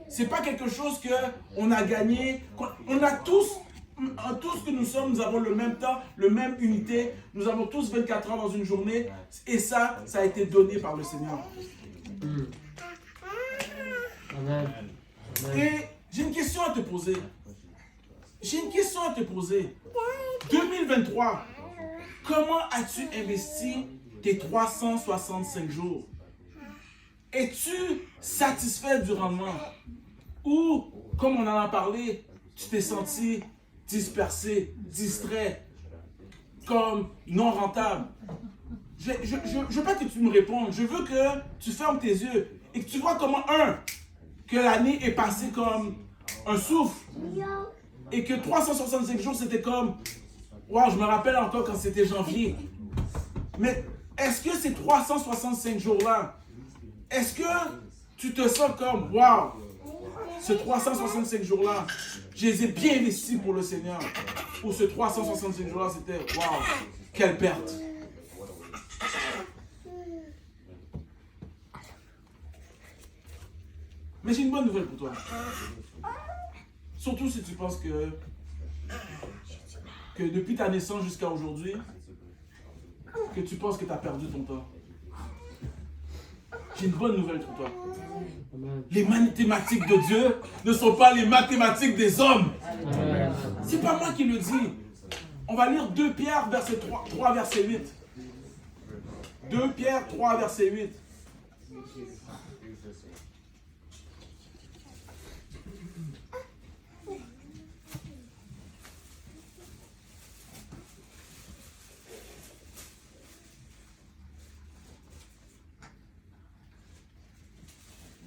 c'est pas quelque chose qu'on a gagné. On a tous ce que nous sommes, nous avons le même temps, le même unité. Nous avons tous 24 heures dans une journée. Et ça a été donné par le Seigneur. Amen. Et j'ai une question à te poser. 2023, comment as-tu investi tes 365 jours? Es-tu satisfait du rendement? Ou, comme on en a parlé, tu t'es senti dispersé, distrait, comme non rentable? Je veux pas que tu me répondes. Je veux que tu fermes tes yeux et que tu vois comment, que l'année est passée comme un souffle. Et que 365 jours, c'était comme... Wow, je me rappelle encore quand c'était janvier. Mais est-ce que ces 365 jours-là, est-ce que tu te sens comme... Wow, ce 365 jours-là, je les ai bien investis pour le Seigneur. Ou ce 365 jours-là, c'était... Wow, quelle perte. Mais j'ai une bonne nouvelle pour toi. Surtout si tu penses que depuis ta naissance jusqu'à aujourd'hui, que tu penses que tu as perdu ton temps. J'ai une bonne nouvelle pour toi. Les mathématiques de Dieu ne sont pas les mathématiques des hommes. C'est pas moi qui le dis. On va lire 2 Pierre, verset 3 verset 8. 2 Pierre 3, verset 8.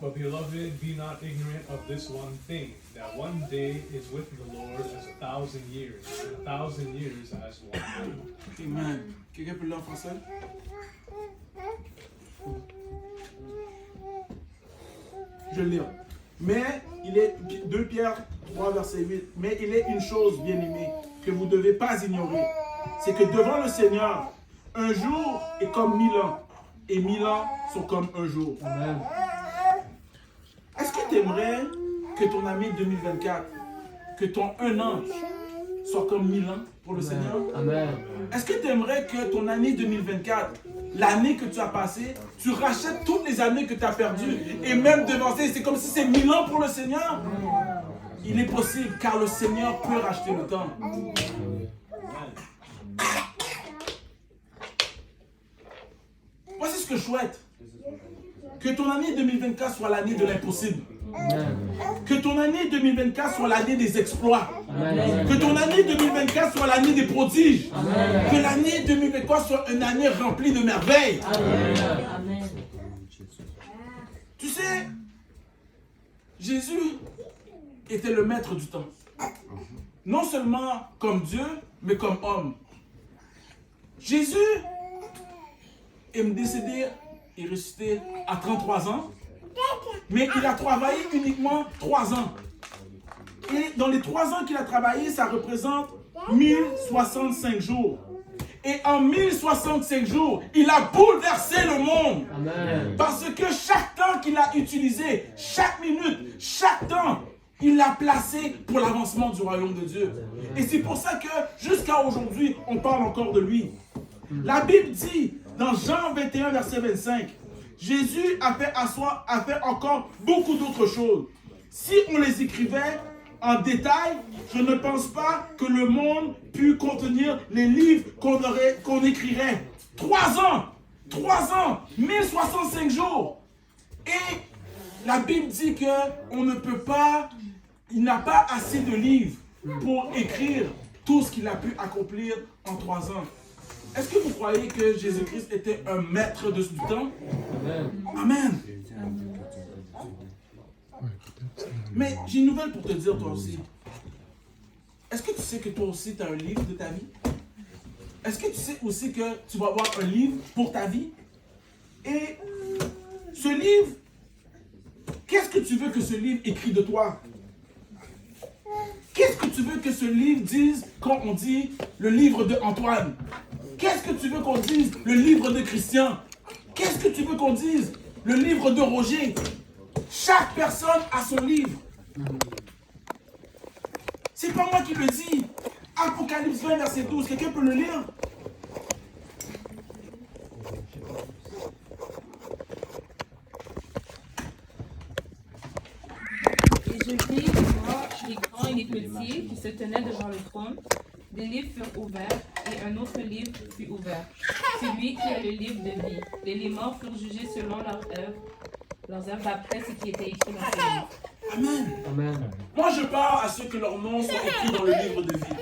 But beloved, be not ignorant of this one thing, that one day is with the Lord as 1,000 years, and 1,000 years as one day. Amen. Quelqu'un peut le lire en français? Je le lis. Mais il est 2 Pierre 3, verset 8. Mais il est une chose, bien-aimée, que vous ne devez pas ignorer. C'est que devant le Seigneur, un jour est comme 1000 ans, et 1000 ans sont comme un jour. Amen. Est-ce que tu aimerais que ton année 2024, que ton 1 an soit comme 1000 ans pour le Seigneur? Amen. Est-ce que tu aimerais que ton année 2024, l'année que tu as passée, tu rachètes toutes les années que tu as perdues et même devancer? C'est comme si c'est 1000 ans pour le Seigneur. Il est possible car le Seigneur peut racheter le temps. Voici ce que je souhaite. Que ton année 2024 soit l'année de l'impossible. Que ton année 2024 soit l'année des exploits. Amen. Que ton année 2024 soit l'année des prodiges. Amen. Que l'année 2023 soit une année remplie de merveilles. Amen. Tu sais, Jésus était le maître du temps. Non seulement comme Dieu, mais comme homme. Jésus est décédé et ressuscité à 33 ans. Mais il a travaillé uniquement 3 ans. Et dans les 3 ans qu'il a travaillé, ça représente 1065 jours. Et en 1065 jours, il a bouleversé le monde. Amen. Parce que chaque temps qu'il a utilisé, chaque minute, chaque temps, il l'a placé pour l'avancement du royaume de Dieu. Et c'est pour ça que jusqu'à aujourd'hui, on parle encore de lui. La Bible dit, dans Jean 21, verset 25, Jésus a fait encore beaucoup d'autres choses. Si on les écrivait en détail, je ne pense pas que le monde pût contenir les livres qu'on écrirait. 3 ans, 1065 jours. Et la Bible dit qu'on ne peut pas, il n'a pas assez de livres pour écrire tout ce qu'il a pu accomplir en 3 ans. Est-ce que vous croyez que Jésus-Christ était un maître du temps? Amen. Mais j'ai une nouvelle pour te dire toi aussi. Est-ce que tu sais que toi aussi tu as un livre de ta vie? Est-ce que tu sais aussi que tu vas avoir un livre pour ta vie? Et ce livre, qu'est-ce que tu veux que ce livre écrit de toi? Qu'est-ce que tu veux que ce livre dise quand on dit le livre de Antoine? Qu'est-ce que tu veux qu'on dise le livre de Christian? Qu'est-ce que tu veux qu'on dise le livre de Roger? Chaque personne a son livre. C'est pas moi qui le dis. Apocalypse 20, verset 12. Quelqu'un peut le lire? Et je vis devant les grands et les petits qui se tenaient devant le trône. Des livres furent ouverts, et un autre livre fut ouvert. Celui qui a le livre de vie. Les morts furent jugés selon leurs œuvres d'après ce qui était écrit dans ce livre. Amen. Amen. Moi, je parle à ceux que leurs noms sont écrits dans le livre de vie.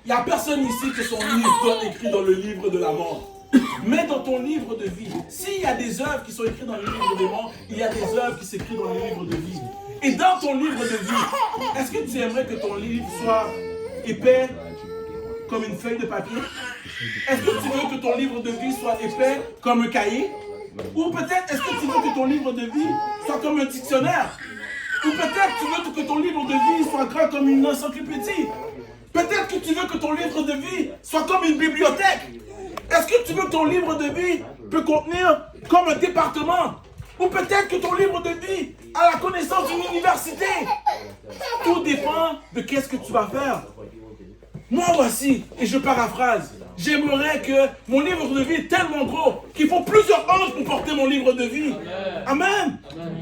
Il n'y a personne ici que son livre soit écrit dans le livre de la mort. Mais dans ton livre de vie, s'il y a des œuvres qui sont écrites dans le livre des morts, il y a des œuvres qui s'écrivent dans le livre de vie. Et dans ton livre de vie, est-ce que tu aimerais que ton livre soit épais comme une feuille de papier? Est-ce que tu veux que ton livre de vie soit épais comme un cahier? Ou peut-être est-ce que tu veux que ton livre de vie soit comme un dictionnaire? Ou peut-être tu veux que ton livre de vie soit grand comme une encyclopédie? Peut-être que tu veux que ton livre de vie soit comme une bibliothèque? Est-ce que tu veux que ton livre de vie peut contenir comme un département? Ou peut-être que ton livre de vie a la connaissance d'une université? Tout dépend de qu'est-ce que tu vas faire. Moi voici, et je paraphrase, j'aimerais que mon livre de vie est tellement gros qu'il faut plusieurs anges pour porter mon livre de vie. Amen.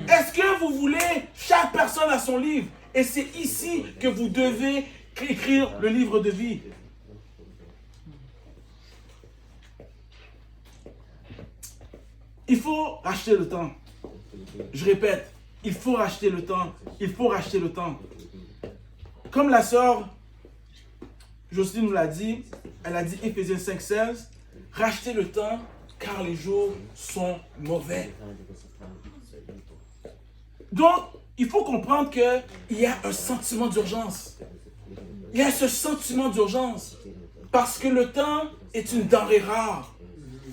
Est-ce que vous voulez, chaque personne a son livre, et c'est ici que vous devez écrire le livre de vie. Il faut racheter le temps. Je répète, il faut racheter le temps. Il faut racheter le temps. Comme la sœur Jocelyne nous l'a dit, elle a dit Éphésiens 5,16, rachetez le temps car les jours sont mauvais. Donc, il faut comprendre qu'il y a un sentiment d'urgence. Il y a ce sentiment d'urgence parce que le temps est une denrée rare.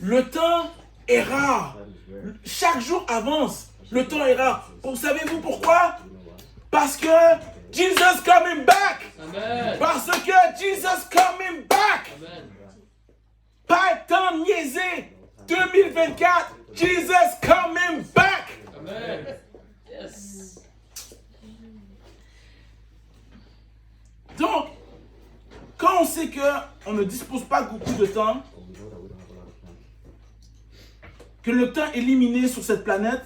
Le temps est rare. Chaque jour avance. Le temps est rare. Savez-vous pourquoi? Parce que Jesus coming back. Amen. Parce que Jesus coming back. Amen. Pas temps niaisé. 2024, Jesus coming back. Amen. Yes. Donc, quand on sait qu'on ne dispose pas beaucoup de temps, que le temps est limité sur cette planète,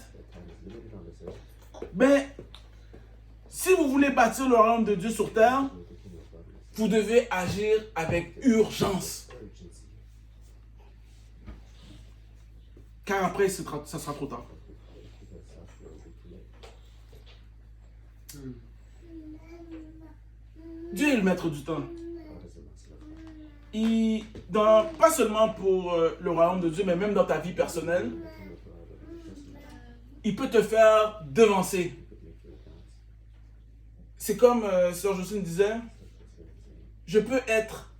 ben, si vous voulez bâtir le royaume de Dieu sur terre, vous devez agir avec urgence. Car après, ça sera trop tard. Dieu est le maître du temps. Pas seulement pour le royaume de Dieu, mais même dans ta vie personnelle, il peut te faire devancer. C'est comme Sœur Jocelyne disait, je peux être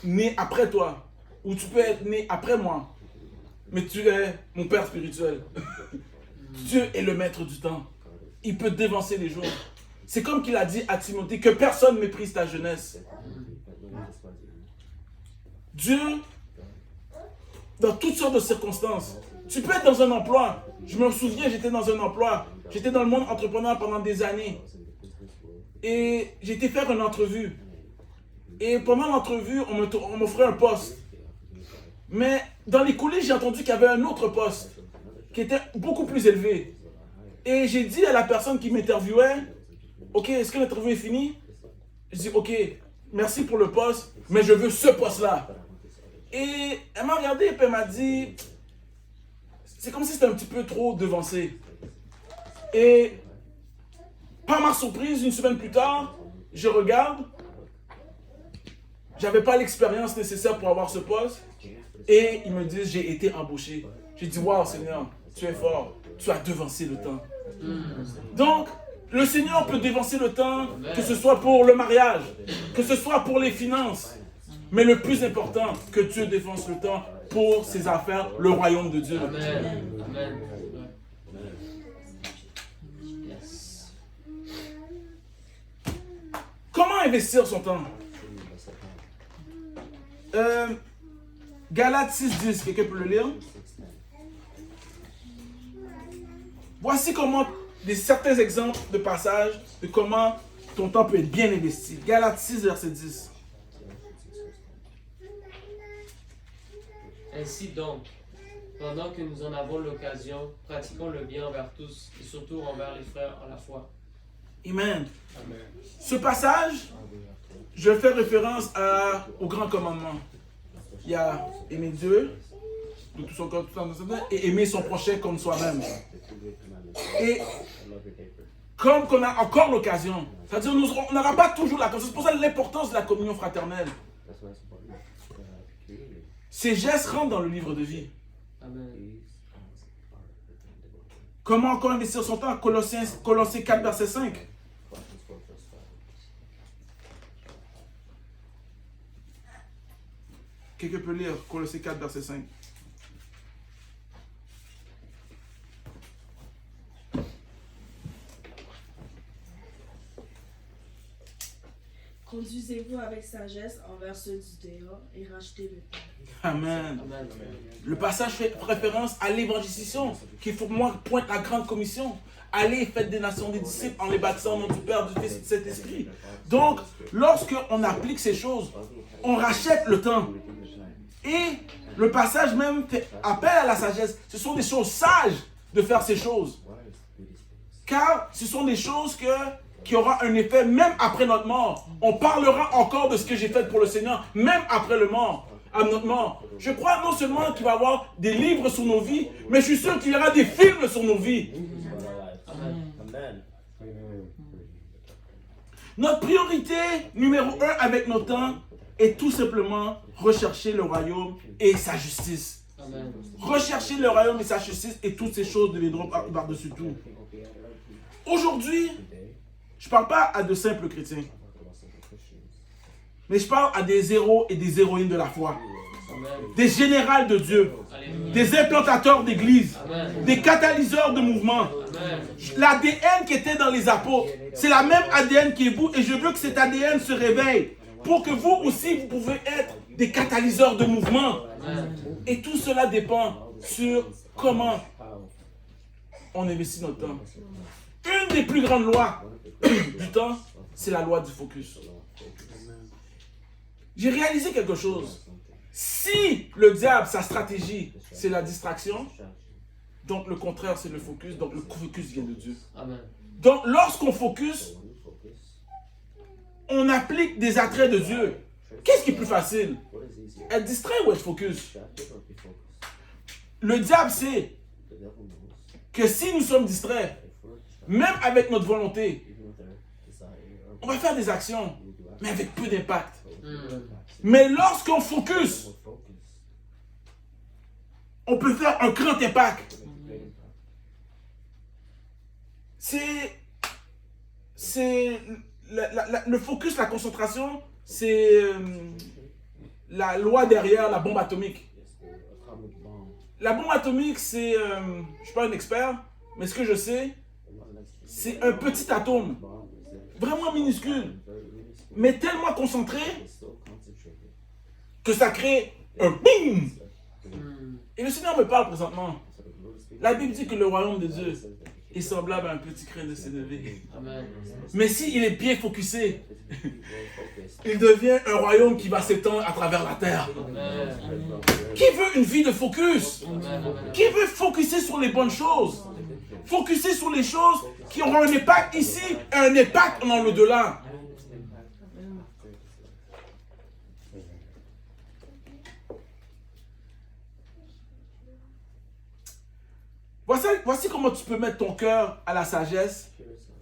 né après toi, ou tu peux être né après moi, mais tu es mon père spirituel. Dieu est le maître du temps. Il peut devancer les jours. C'est comme qu'il a dit à Timothée, que personne ne méprise ta jeunesse. Dieu, dans toutes sortes de circonstances, tu peux être dans un emploi. Je me souviens, j'étais dans un emploi. J'étais dans le monde entrepreneur pendant des années. Et j'ai été faire une entrevue. Et pendant l'entrevue, on m'offrait un poste. Mais dans les coulisses, j'ai entendu qu'il y avait un autre poste qui était beaucoup plus élevé. Et j'ai dit à la personne qui m'interviewait, ok, est-ce que l'interview est finie? Je dis, ok, merci pour le poste, mais je veux ce poste-là. Et elle m'a regardé et puis elle m'a dit, c'est comme si c'était un petit peu trop devancé. Et par ma surprise, une semaine plus tard, je regarde, j'avais pas l'expérience nécessaire pour avoir ce poste. Et ils me disent, j'ai été embauché. J'ai dit, waouh Seigneur, tu es fort, tu as devancé le temps. Donc, le Seigneur peut dévancer le temps, que ce soit pour le mariage, que ce soit pour les finances. Mais le plus important, que Dieu dévance le temps pour ses affaires, le royaume de Dieu. Amen. Amen. Yes. Comment investir son temps? Galates 6:10, quelqu'un peut le lire? Voici certains exemples de passages de comment ton temps peut être bien investi. Galates 6, verset 10. Ainsi donc, pendant que nous en avons l'occasion, pratiquons le bien envers tous et surtout envers les frères en la foi. Amen. Amen. Ce passage, je fais référence au grand commandement. Il y a aimer Dieu de tout son corps, tout son âme, et aimer son prochain comme soi-même. Et comme qu'on a encore l'occasion, c'est-à-dire on n'aura pas toujours la conscience. C'est pour ça l'importance de la communion fraternelle. Ces gestes rentrent dans le livre de vie. Amen. Comment encore investir son temps? Colossiens 4, verset 5. Quelqu'un peut lire Colossiens 4, verset 5. Conduisez-vous avec sagesse envers ceux du dehors et rachetez le temps. Amen. Amen. Le passage fait référence à l'évangélisation, qui pour moi pointe la grande commission. Allez, faites des nations des disciples en les baptisant au nom du Père, du Fils et du Saint-Esprit. Donc, lorsqu'on applique ces choses, on rachète le temps. Et le passage même fait appel à la sagesse. Ce sont des choses sages de faire ces choses. Car ce sont des choses qui auront un effet même après notre mort. On parlera encore de ce que j'ai fait pour le Seigneur, même après notre mort. Je crois non seulement qu'il va y avoir des livres sur nos vies, mais je suis sûr qu'il y aura des films sur nos vies. Amen. Notre priorité numéro 1 avec nos temps est tout simplement rechercher le royaume et sa justice. Amen. Rechercher le royaume et sa justice et toutes ces choses deviendront par-dessus tout. Aujourd'hui, je ne parle pas à de simples chrétiens, mais je parle à des héros et des héroïnes de la foi, Amen. des générales de Dieu, Alléluia. des implantateurs d'église, Amen. des catalyseurs de mouvements. Amen. L'ADN qui était dans les apôtres, c'est la même ADN qui est vous, et je veux que cet ADN se réveille pour que vous aussi, vous pouvez être des catalyseurs de mouvements. Amen. Et tout cela dépend sur comment on investit notre temps. Une des plus grandes lois du temps, c'est la loi du focus. J'ai réalisé quelque chose. Si le diable, sa stratégie, c'est la distraction, donc le contraire, c'est le focus. Donc le focus vient de Dieu. Amen. Donc lorsqu'on focus, on applique des attraits de Dieu. Qu'est-ce qui est plus facile? Être distrait ou être focus? Le diable sait que si nous sommes distraits, même avec notre volonté, on va faire des actions, mais avec peu d'impact. Mais lorsqu'on focus, on peut faire un grand impact. Le focus, la concentration, c'est la loi derrière la bombe atomique. La bombe atomique, c'est, je ne suis pas un expert, mais ce que je sais, c'est un petit atome, vraiment minuscule, mais tellement concentré que ça crée un boum. Et le Seigneur me parle présentement. La Bible dit que le royaume de Dieu est semblable à un petit grain de sénévé. Amen. Mais s'il est bien focusé, il devient un royaume qui va s'étendre à travers la terre. Amen. Qui veut une vie de focus? Qui veut focuser sur les bonnes choses? Focuser sur les choses qui auront un impact ici et un impact dans l'au-delà. Voici comment tu peux mettre ton cœur à la sagesse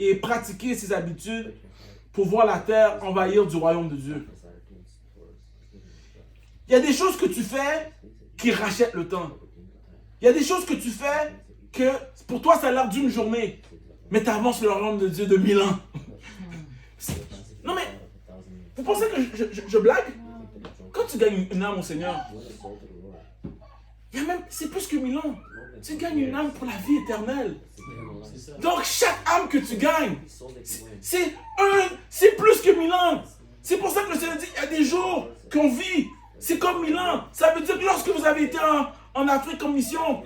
et pratiquer ces habitudes pour voir la terre envahir du royaume de Dieu. Il y a des choses que tu fais qui rachètent le temps. Il y a des choses que tu fais que pour toi ça a l'air d'une journée, mais tu avances le royaume de Dieu de 1000 ans. Non mais, vous pensez que je blague? Quand tu gagnes une âme au Seigneur, c'est plus que 1000 ans. Tu gagnes une âme pour la vie éternelle. Donc chaque âme que tu gagnes, c'est plus que 1000 ans. C'est pour ça que le Seigneur dit, il y a des jours qu'on vit, c'est comme 1000 ans. Ça veut dire que lorsque vous avez été en Afrique en mission,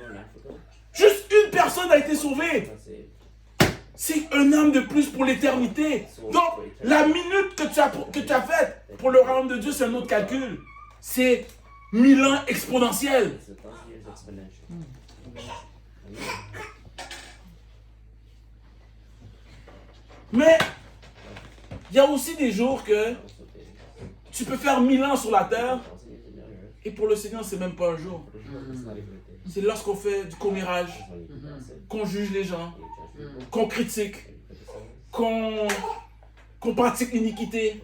Juste une personne a été sauvée. C'est un homme de plus pour l'éternité. Donc, la minute que tu as faite pour le royaume de Dieu, c'est un autre calcul. C'est 1000 ans exponentiels. Mais, il y a aussi des jours que tu peux faire 1000 ans sur la terre et pour le Seigneur, c'est même pas un jour. C'est lorsqu'on fait du commérage, qu'on juge les gens, qu'on critique, qu'on pratique l'iniquité.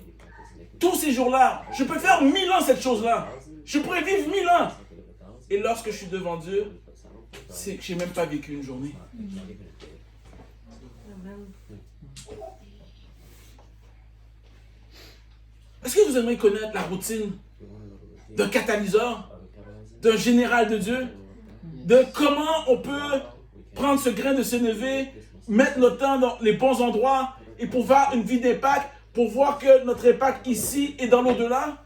Tous ces jours-là, je peux faire 1000 ans cette chose-là. Je pourrais vivre 1000 ans. Et lorsque je suis devant Dieu, c'est que je n'ai même pas vécu une journée. Est-ce que vous aimeriez connaître la routine d'un catalyseur, d'un général de Dieu, de comment on peut prendre ce grain de sénévé, mettre notre temps dans les bons endroits et pour voir une vie d'impact, pour voir que notre impact ici et dans l'au-delà?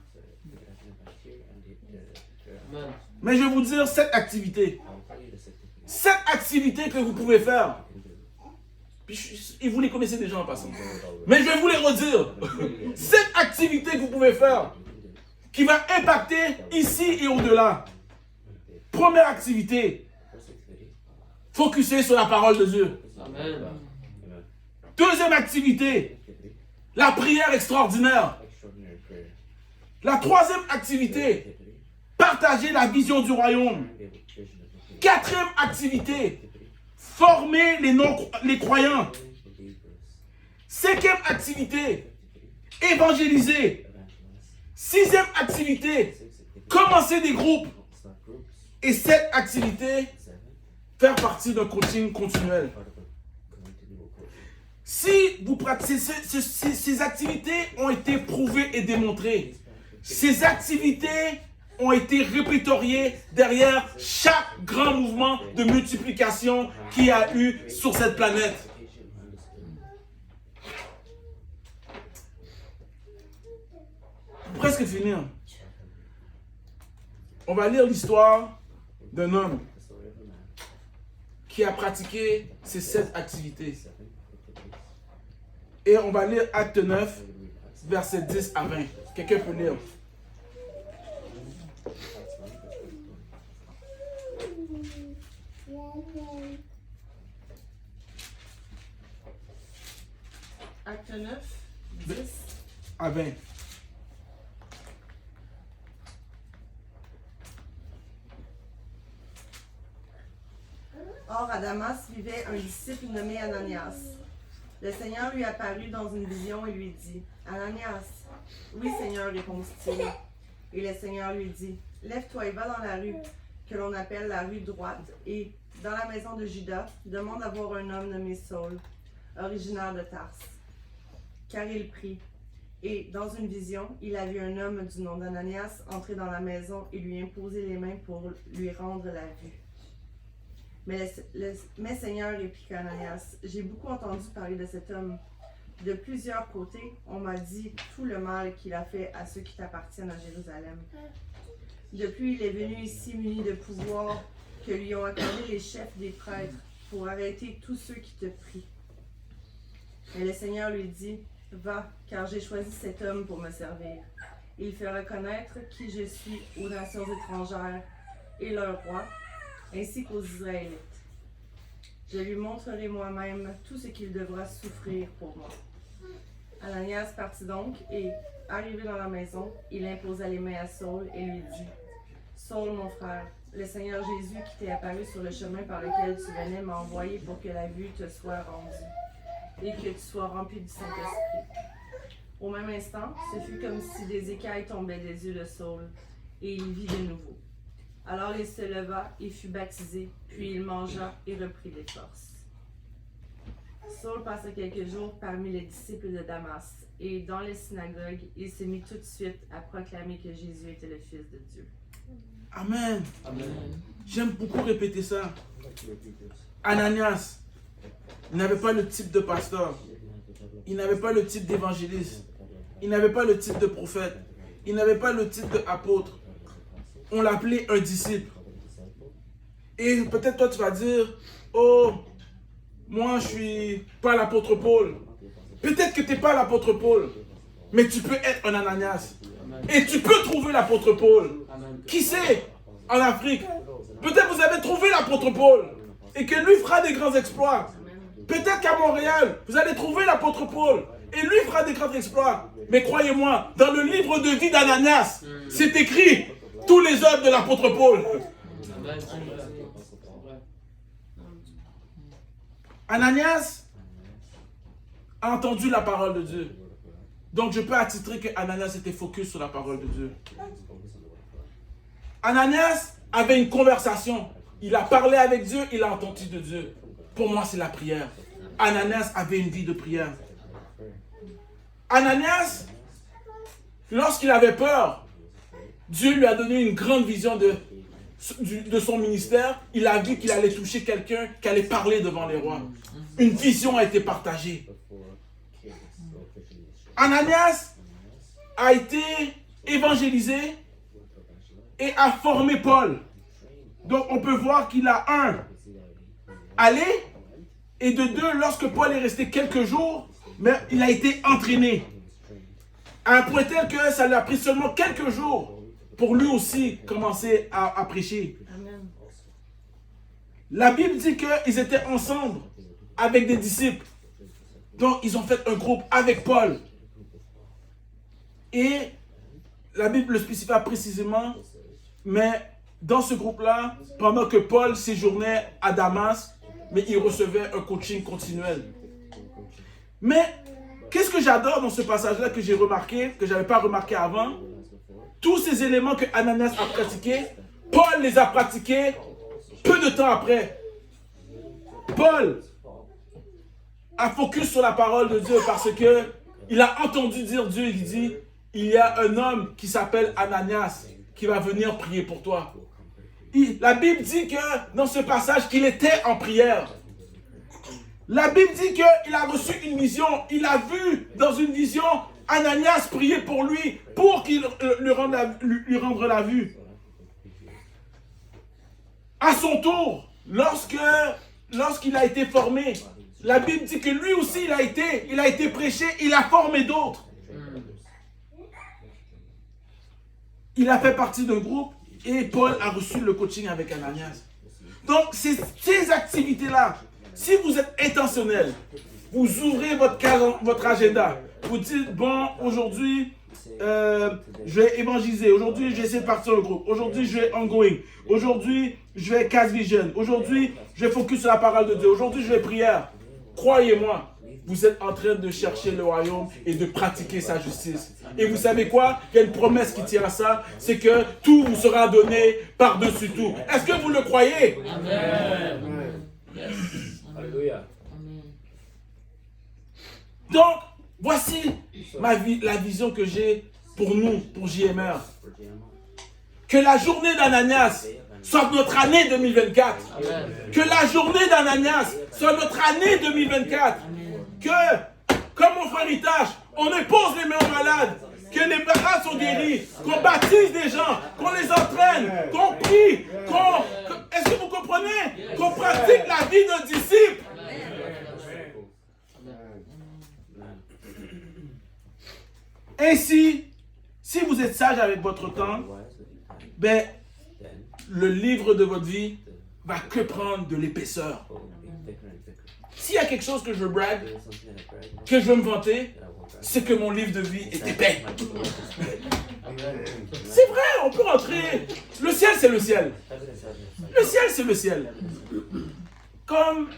Mais je vais vous dire 7 activités. 7 activités que vous pouvez faire. Et vous les connaissez déjà en passant. Mais je vais vous les redire. 7 activités que vous pouvez faire qui va impacter ici et au-delà. Première activité. Focuser sur la parole de Dieu. Amen. Deuxième activité. La prière extraordinaire. La troisième activité. Partager la vision du royaume. Quatrième activité. Former les croyants. Cinquième activité. Évangéliser. Sixième activité. Commencer des groupes. Et cette activité, faire partie d'un coaching continuel. Si vous pratiquez, ces activités ont été prouvées et démontrées. Ces activités ont été répertoriées derrière chaque grand mouvement de multiplication qu'il y a eu sur cette planète. Pour presque finir, on va lire l'histoire d'un homme qui a pratiqué ces 7 activités. Et on va lire Acte 9, versets 10 à 20. Quelqu'un peut lire. Acte 9, 10. À 20. Or, à Damas vivait un disciple nommé Ananias. Le Seigneur lui apparut dans une vision et lui dit, « Ananias. »« Oui, Seigneur, répondit-il. Et le Seigneur lui dit, « Lève-toi et va dans la rue, que l'on appelle la rue droite, et, dans la maison de Judas, demande à voir un homme nommé Saul, originaire de Tarse. » Car il prit. Et, dans une vision, il a vu un homme du nom d'Ananias entrer dans la maison et lui imposer les mains pour lui rendre la vue. Mais Seigneur, répliqua Ananias, j'ai beaucoup entendu parler de cet homme. De plusieurs côtés, on m'a dit tout le mal qu'il a fait à ceux qui t'appartiennent à Jérusalem. Depuis, il est venu ici muni de pouvoir que lui ont accordé les chefs des prêtres pour arrêter tous ceux qui te prient. Mais le Seigneur lui dit, va, car j'ai choisi cet homme pour me servir. Il fera connaître qui je suis aux nations étrangères et leur roi, ainsi qu'aux Israélites. Je lui montrerai moi-même tout ce qu'il devra souffrir pour moi. Ananias partit donc et, arrivé dans la maison, il imposa les mains à Saul et lui dit, « Saul, mon frère, le Seigneur Jésus qui t'est apparu sur le chemin par lequel tu venais m'a envoyé pour que la vue te soit rendue et que tu sois rempli du Saint-Esprit. » Au même instant, ce fut comme si des écailles tombaient des yeux de Saul, et il vit de nouveau. Alors il se leva et fut baptisé, puis il mangea et reprit des forces. Saul passa quelques jours parmi les disciples de Damas, et dans les synagogues, il se mit tout de suite à proclamer que Jésus était le Fils de Dieu. Amen. Amen. J'aime beaucoup répéter ça. Ananias, il n'avait pas le type de pasteur. Il n'avait pas le type d'évangéliste. Il n'avait pas le type de prophète. Il n'avait pas le type d'apôtre. On l'appelait un disciple. Et peut-être toi tu vas dire, oh, moi je suis pas l'apôtre Paul. Peut-être que tu n'es pas l'apôtre Paul, mais tu peux être un Ananias. Et tu peux trouver l'apôtre Paul. Qui sait, en Afrique, peut-être vous avez trouvé l'apôtre Paul et que lui fera des grands exploits. Peut-être qu'à Montréal, vous allez trouver l'apôtre Paul et lui fera des grands exploits. Mais croyez-moi, dans le livre de vie d'Ananias, c'est écrit tous les œuvres de l'apôtre Paul. Ananias a entendu la parole de Dieu. Donc je peux attitrer que Ananias était focus sur la parole de Dieu. Ananias avait une conversation. Il a parlé avec Dieu, il a entendu de Dieu. Pour moi, c'est la prière. Ananias avait une vie de prière. Ananias, lorsqu'il avait peur, Dieu lui a donné une grande vision de son ministère. Il a vu qu'il allait toucher quelqu'un qui allait parler devant les rois. Une vision a été partagée. Ananias a été évangélisé et a formé Paul. Donc on peut voir qu'il a allé, et de deux, lorsque Paul est resté quelques jours, mais il a été entraîné. À un point tel que ça lui a pris seulement quelques jours pour lui aussi commencer à prêcher. Amen. La Bible dit qu'ils étaient ensemble avec des disciples. Donc ils ont fait un groupe avec Paul. Et la Bible le spécifie précisément, mais dans ce groupe-là, pendant que Paul séjournait à Damas, mais il recevait un coaching continuel. Mais qu'est-ce que j'adore dans ce passage-là que j'ai remarqué, que je n'avais pas remarqué avant? Tous ces éléments que Ananias a pratiqués, Paul les a pratiqués peu de temps après. Paul a focus sur la parole de Dieu parce que il a entendu dire Dieu, il dit, il y a un homme qui s'appelle Ananias qui va venir prier pour toi. La Bible dit que dans ce passage qu'il était en prière. La Bible dit qu'il a reçu une vision. Il a vu dans une vision Ananias prier pour lui pour qu'il lui rende la vue. À son tour, lorsqu'il a été formé, la Bible dit que lui aussi il a été prêché, il a formé d'autres. Il a fait partie d'un groupe et Paul a reçu le coaching avec Ananias. Donc, ces activités-là, si vous êtes intentionnel, vous ouvrez votre agenda, vous dites, bon, aujourd'hui, je vais évangéliser, aujourd'hui, je vais essayer de partir au groupe, aujourd'hui, je vais ongoing, aujourd'hui, je vais cast vision, aujourd'hui, je vais focus sur la parole de Dieu, aujourd'hui, je vais prière. Croyez-moi, vous êtes en train de chercher le royaume et de pratiquer sa justice. Et vous savez quoi? Il y a une promesse qui tient à ça, c'est que tout vous sera donné par-dessus tout. Est-ce que vous le croyez? Amen. Yes. Alléluia. Donc, voici la vision que j'ai pour nous, pour JMR. Que la journée d'Ananias soit notre année 2024. Amen. Que la journée d'Ananias soit notre année 2024. Que, comme mon frère Itache, on impose les mains aux malades, que les malades sont guéris, qu'on baptise des gens, qu'on les entraîne, qu'on prie, est-ce que vous comprenez? Qu'on pratique la vie d'un disciple. Ainsi, si vous êtes sage avec votre temps, ben, le livre de votre vie va que prendre de l'épaisseur. S'il y a quelque chose que je veux brag, que je veux me vanter, c'est que mon livre de vie est épais. C'est vrai, on peut rentrer. Le ciel, c'est le ciel. Le ciel, c'est le ciel. Comme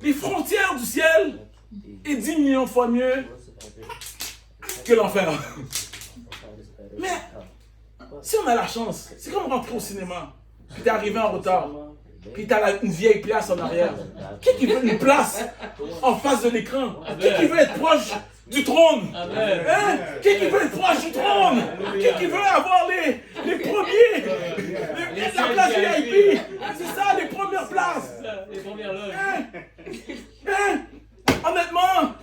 les frontières du ciel est 10 millions de fois mieux que l'enfer. Mais si on a la chance, c'est comme rentrer au cinéma. Puis t'es arrivé en retard. Puis t'as une vieille place en arrière. Qui veut une place en face de l'écran? Qui veut être proche du trône? Hein? Qui veut être proche du trône? Qui veut avoir les premiers? La place VIP? C'est ça, les premières places. Les premières loges. Hein? Honnêtement,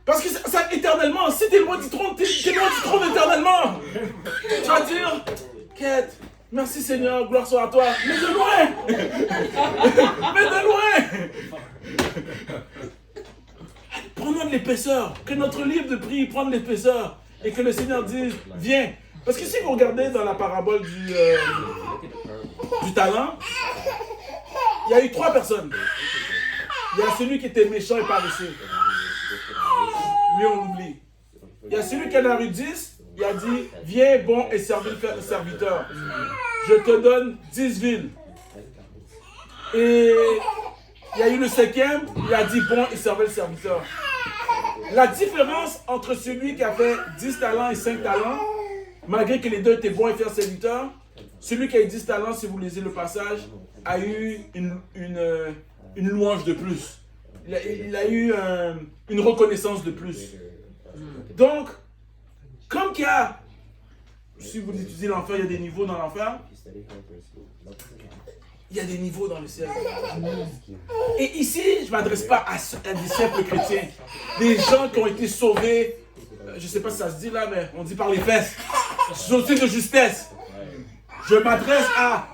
parce que ça, éternellement, si t'es loin du trône, t'es loin du trône éternellement. Tu vas dire, quête, Merci Seigneur, gloire soit à toi. Mais de loin. Mais de loin. Prenons de l'épaisseur. Que notre livre de prière prenne de l'épaisseur. Et que le Seigneur dise, viens. Parce que si vous regardez dans la parabole du talent, il y a eu 3 personnes. Il y a celui qui était méchant et paresseux. Lui, on l'oublie. Il y a celui qui en a eu 10. Il a dit, viens bon et serviteur. Je te donne 10 villes. Et il y a eu le 5e. Il a dit, bon et servait le serviteur. La différence entre celui qui a fait 10 talents et 5 talents, malgré que les deux étaient bons et fiers serviteurs, celui qui a eu 10 talents, si vous lisez le passage, a eu une louange de plus. Il a eu une reconnaissance de plus. Donc, comme qu'il y a, si vous étudiez l'enfer, il y a des niveaux dans l'enfer, il y a des niveaux dans le ciel. Et ici, je ne m'adresse pas à des simples chrétiens, des gens qui ont été sauvés, je ne sais pas si ça se dit là, mais on dit par les fesses, sautés de justesse. Je m'adresse à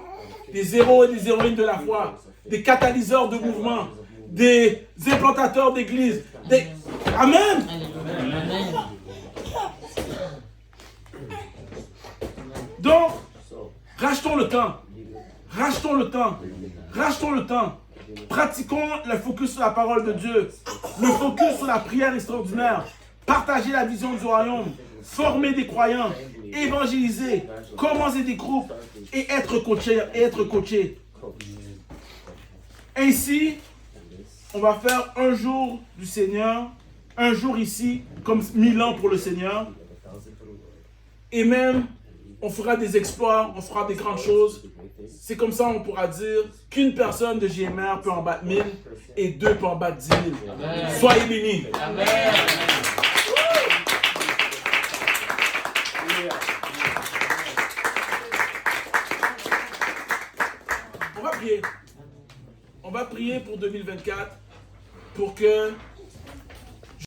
des héros et des héroïnes de la foi, des catalyseurs de mouvement, des implantateurs d'église. Amen. Donc, rachetons le temps. Rachetons le temps. Rachetons le temps. Pratiquons le focus sur la parole de Dieu. Le focus sur la prière extraordinaire. Partager la vision du royaume. Former des croyants. Évangéliser. Commencer des groupes. Et être coaché. Ainsi, on va faire un jour du Seigneur. Un jour ici, comme 1000 ans pour le Seigneur. Et même, on fera des exploits, on fera des grandes choses. C'est comme ça on pourra dire qu'une personne de JMR peut en battre 1000 et 2 peut en battre 10 000. Amen. Soyez bénis. Amen. On va prier. On va prier pour 2024 pour que